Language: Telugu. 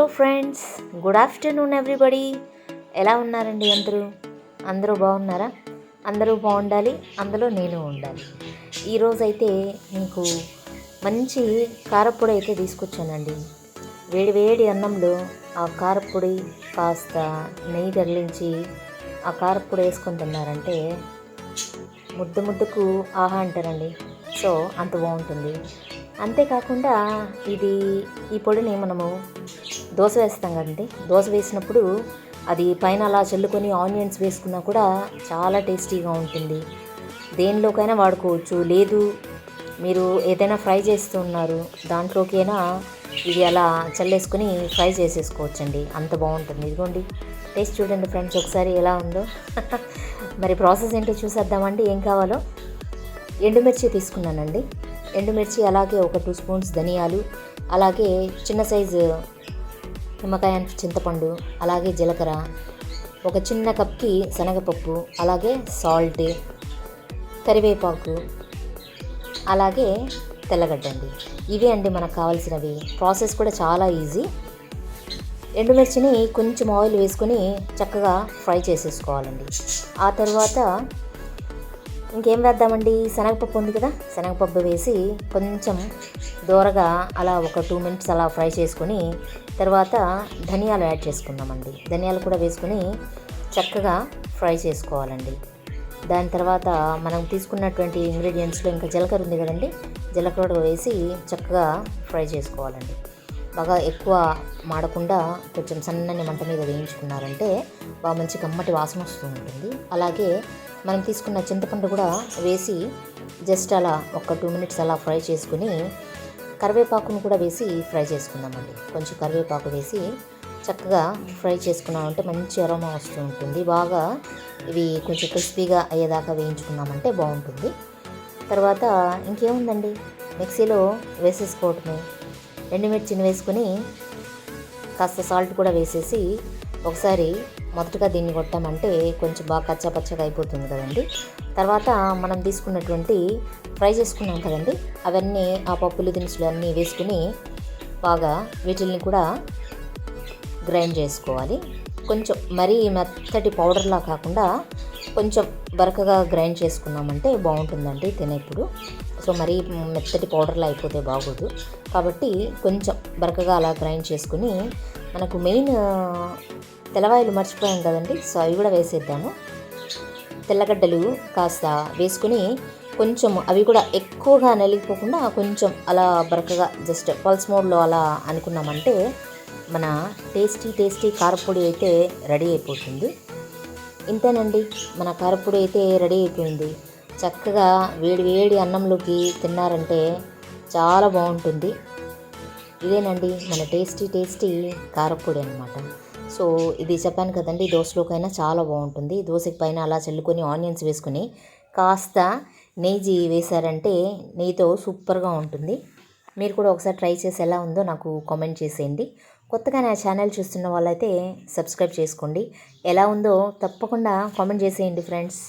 Hello friends, good afternoon everybody. ఎలా ఉన్నారండి అందరూ బాగున్నారా? అందరూ బాగుండాలి, అందులో నేను ఉండాలి. ఈరోజైతే మీకు మంచి కారప్పొడి అయితే తీసుకొచ్చానండి. వేడి వేడి అన్నంలో ఆ కారప్పొడి కాస్త నెయ్యి తగిలించి ఆ కారప్పొడి వేసుకొని తిన్నారంటే ముద్దకు ఆహా అంటారండి. సో అంత బాగుంటుంది. అంతేకాకుండా ఈ పొడిని మనము దోశ వేస్తాం కదండి. దోశ వేసినప్పుడు అది పైన అలా చల్లుకొని ఆనియన్స్ వేసుకున్నా కూడా చాలా టేస్టీగా ఉంటుంది. దేనిలోకైనా వాడుకోవచ్చు. లేదు మీరు ఏదైనా ఫ్రై చేస్తున్నారు దాంట్లోకైనా ఇది అలా చల్లేసుకొని ఫ్రై చేసేసుకోవచ్చండి. అంత బాగుంటుంది. ఇదిగోండి, టేస్ట్ చూడండి ఫ్రెండ్స్ ఒకసారి ఎలా ఉందో. మరి ప్రాసెస్ ఏంటో చూసేద్దామండి. ఏం కావాలో ఎండుమిర్చి తీసుకున్నానండి. ఎండుమిర్చి, అలాగే ఒక 2 స్పూన్స్ ధనియాలు, అలాగే చిన్న సైజు నిమ్మకాయ చింతపండు, అలాగే జీలకర్ర, ఒక చిన్న కప్కి శనగపప్పు, అలాగే సాల్ట్, కరివేపాకు, అలాగే తెల్లగడ్డ అండి. ఇవే అండి మనకు కావాల్సినవి. ప్రాసెస్ కూడా చాలా ఈజీ. ఎండుమిర్చిని కొంచెం ఆయిల్ వేసుకొని చక్కగా ఫ్రై చేసేసుకోవాలండి. ఆ తర్వాత ఇంకేం వేద్దామండి, శనగపప్పు ఉంది కదా, శనగపప్పు వేసి కొంచెం దూరగా అలా ఒక 2 మినిట్స్ అలా ఫ్రై చేసుకొని తర్వాత ధనియాలు యాడ్ చేసుకుందామండి. ధనియాలు కూడా వేసుకొని చక్కగా ఫ్రై చేసుకోవాలండి. దాని తర్వాత మనం తీసుకున్నటువంటి ఇంగ్రీడియంట్స్లో ఇంకా జీలకర్ర ఉంది కదండి, జీలకర్ర కూడా వేసి చక్కగా ఫ్రై చేసుకోవాలండి. బాగా ఎక్కువ మాడకుండా కొంచెం సన్నని మంట మీద వేయించుకున్నారంటే బాగా మంచి కమ్మటి వాసన వస్తూ ఉంటుంది. అలాగే మనం తీసుకున్న చింతపండు కూడా వేసి జస్ట్ అలా ఒక 2 మినిట్స్ అలా ఫ్రై చేసుకుని కరివేపాకును కూడా వేసి ఫ్రై చేసుకుందామండి. కొంచెం కరివేపాకు వేసి చక్కగా ఫ్రై చేసుకున్నామంటే మంచి అరోమా వస్తూ ఉంటుంది. బాగా ఇవి కొంచెం క్రిస్పీగా అయ్యేదాకా వేయించుకున్నామంటే బాగుంటుంది. తర్వాత ఇంకేముందండి, మిక్సీలో వేసేసుకోవటమే. ఎండుమిర్చిని వేసుకొని కాస్త సాల్ట్ కూడా వేసేసి ఒకసారి మొదటగా దీన్ని కొట్టామంటే కొంచెం బాగా కచ్చాపచ్చగా అయిపోతుంది కదండి. తర్వాత మనం తీసుకున్నటువంటి ఫ్రై చేసుకున్నాం కదండి, అవన్నీ ఆ పప్పులు దినుసులు అన్నీ వేసుకుని బాగా వీటిల్ని కూడా గ్రైండ్ చేసుకోవాలి. కొంచెం మరీ మెత్తటి పౌడర్లా కాకుండా కొంచెం బరకగా గ్రైండ్ చేసుకున్నామంటే బాగుంటుందండి తినేప్పుడు. సో మరీ మెత్తటి పౌడర్లా అయిపోతే బాగోదు. కాబట్టి కొంచెం బరకగా అలా గ్రైండ్ చేసుకుని మనకు మెయిన్ తెల్లవాయలు మర్చిపోయాం కదండి, సో అవి కూడా వేసేద్దాము. తెల్లగడ్డలు కాస్త వేసుకుని కొంచెం అవి కూడా ఎక్కువగా నలిగిపోకుండా కొంచెం అలా బరకగా జస్ట్ పల్స్ మోడ్లో అలా అనుకున్నామంటే మన టేస్టీ కారపొడి అయితే రెడీ అయిపోతుంది. ఇంతేనండి, మన కారపొడి అయితే రెడీ అయిపోయింది. చక్కగా వేడి అన్నంలోకి తిన్నారంటే చాలా బాగుంటుంది. ఇదేనండి మన టేస్టీ కారపొడి అనమాట. సో ఇది చెప్పాను కదండి, దోశలోకైనా చాలా బాగుంటుంది. దోశకి పైన అలా చల్లుకొని ఆనియన్స్ వేసుకొని కాస్త నెయ్యి వేశారంటే నెయ్యితో సూపర్గా ఉంటుంది. మీరు కూడా ఒకసారి ట్రై చేసి ఎలా ఉందో నాకు కామెంట్ చేసేయండి. కొత్తగా నా ఛానల్ చూస్తున్న వాళ్ళైతే సబ్స్క్రైబ్ చేసుకోండి. ఎలా ఉందో తప్పకుండా కామెంట్ చేసేయండి ఫ్రెండ్స్.